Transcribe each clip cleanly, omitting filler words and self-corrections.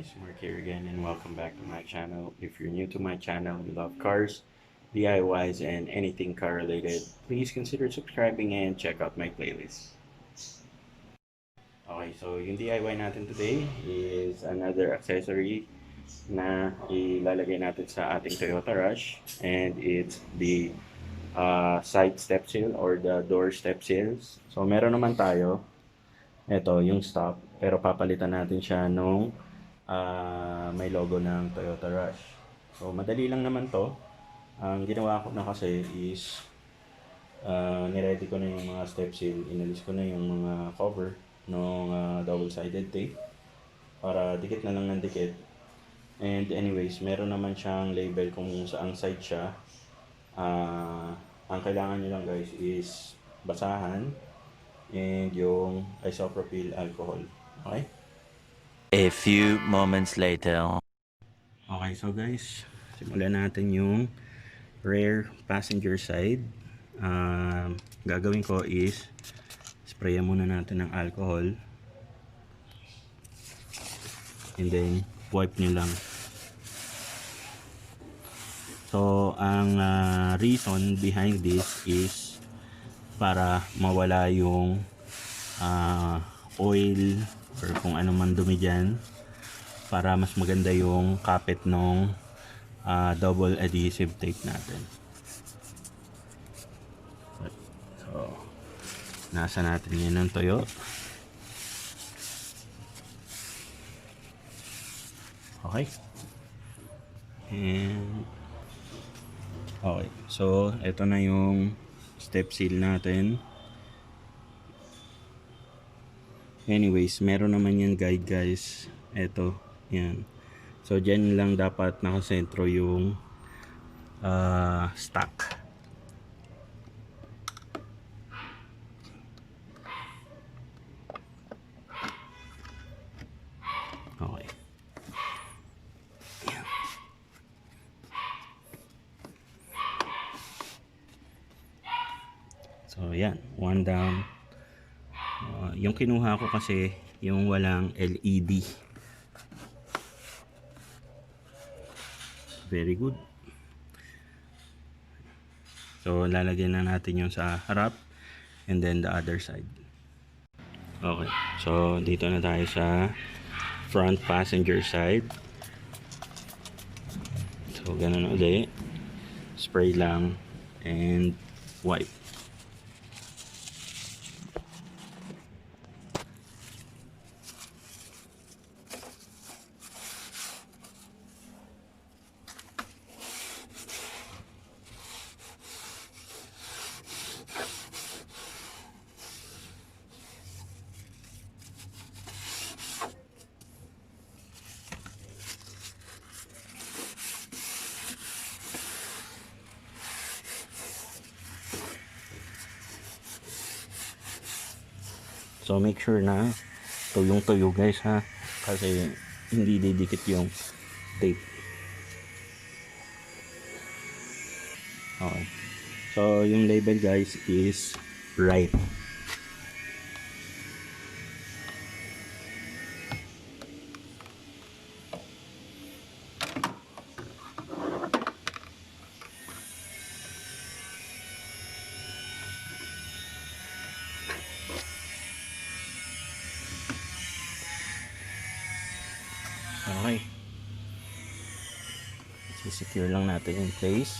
guys, Mark here again and welcome back to my channel. If you're new to my channel, you love cars, DIYs, and anything car related, please consider subscribing and check out my playlist. Okay, so yung DIY natin today is another accessory na ilalagay natin sa ating Toyota Rush, and it's the side step sill or the door step sills. So meron naman tayo, ito yung stock, pero papalitan natin siya nung may logo ng Toyota Rush. So madali lang naman to. Ang ginawa ko na kasi is niready ko na yung mga step seal, inalis ko na yung mga cover ng double-sided tape para dikit na lang ng dikit. And anyways, meron naman siyang label kung saang side siya. Ang kailangan nyo lang guys is basahan and yung isopropyl alcohol. Okay? A few moments later. Okay, so guys, simulan natin yung rear passenger side. Gagawin ko is sprayan muna natin ng alcohol and then wipe nyo lang. So ang reason behind this is para mawala yung oil or kung ano man dumi dyan, para mas maganda yung kapit ng double adhesive tape natin. So nasa natin yan ng toyo. Okay, and okay, so ito na yung step seal natin. Anyways, meron naman yan guide guys. Ito, yan. So dyan lang dapat nakasentro yung stock. Okay. Yan. So yan, one down. Yung kinuha ko kasi yung walang LED. Very good. So lalagyan na natin yung sa harap and then the other side. Okay, so dito na tayo sa front passenger side. So ganun ulit, spray lang and wipe. So make sure na tuyong-tuyo guys ha, kasi hindi didikit yung tape. Okay. So yung label guys is right. Okay. I-secure lang natin in place.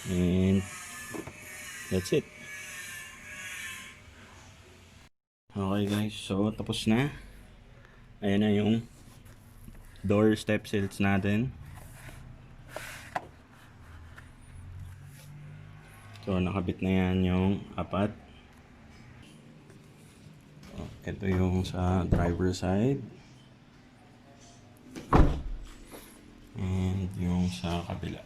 And that's it. Okay guys, so tapos na. Ayan na yung door step sills natin. So nakabit na yan yung apat. Ito yung sa driver side and yung sa kabila.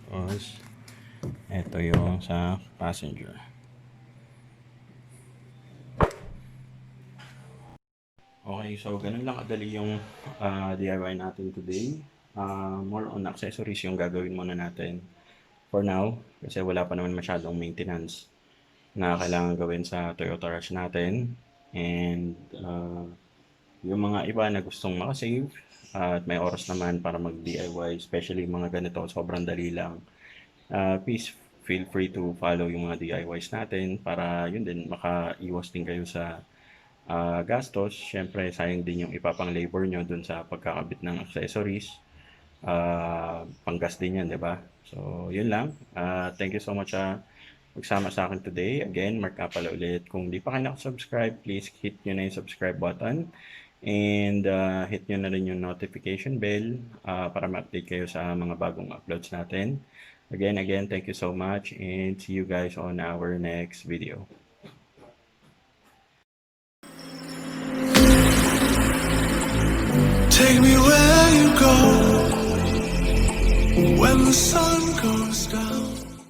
Tapos ito yung sa passenger. Okay Okay, so ganun lang kadali yung DIY natin today. More on accessories yung gagawin muna natin for now kasi wala pa naman masyadong maintenance na kailangan gawin sa Toyota Rush natin. And yung mga iba na gustong makasave at may oras naman para mag-DIY, especially mga ganito, sobrang dali lang. Please feel free to follow yung mga DIYs natin para yun din makaiwas din kayo sa gastos. Siyempre, sayang din yung ipapang labor nyo dun sa pagkakabit ng accessories. Panggas din yan, di ba? So, yun lang. Thank you so much magsama sa akin today. Again, Mark nga pala ulit. Kung di pa kayo nakasubscribe, please hit nyo na yung subscribe button. And hit nyo na rin yung notification bell para ma-update kayo sa mga bagong uploads natin. Again, thank you so much and see you guys on our next video. Take me where you go when the sun goes down.